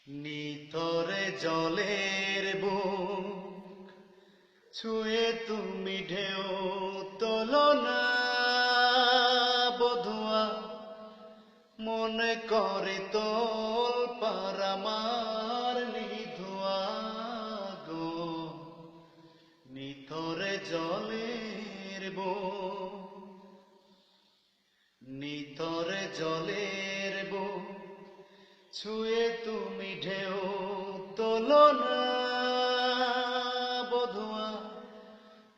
নিতরে জলের বুক ছুঁয়ে তুমি ঢেউ তোলো না বধুয়া, মনে করে তোল পার আমার নিধুয়া গো। নিতরে জলের বুক, নিতরে জলের বুক ছুঁয়ে তুমি ঢেউ তোলো না বধুয়া,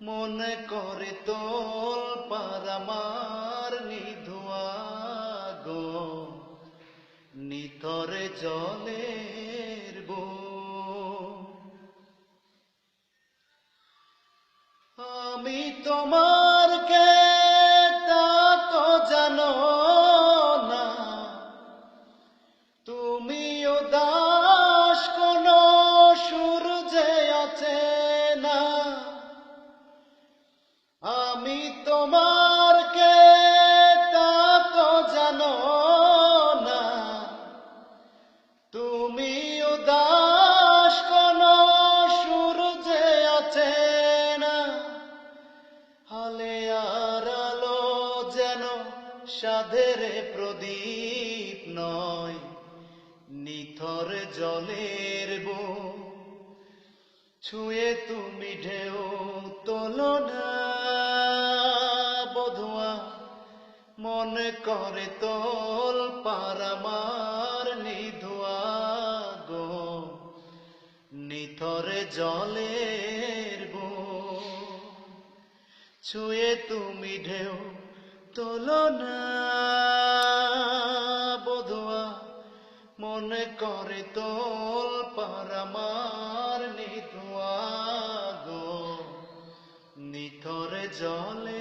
মনে করে তোল পার আমার নিধুয়া গো। নিতরে জলের বুক, আমি তোমার কে তা তো জানো না, তুমিও দাস কোন সূর্যে আছে না। আমি তোমার কে তা তো জানো না, তুমিও দাস কোন সূর্যে আছে না। হালে আর আলো যেন সাধের প্রদীপ নয়, নিথর জলের বুক ছুঁয়ে তুমি ঢেউ তোলো না বধুয়া, মনে করে তোল পার আমার নিধুয়া গো। নিথরে জলের বুক ছুঁয়ে তুমি ঢেউ তোলো না বধুয়া, মনে করে তোল পার আমার নিধুয়া গো। নিথরে জলে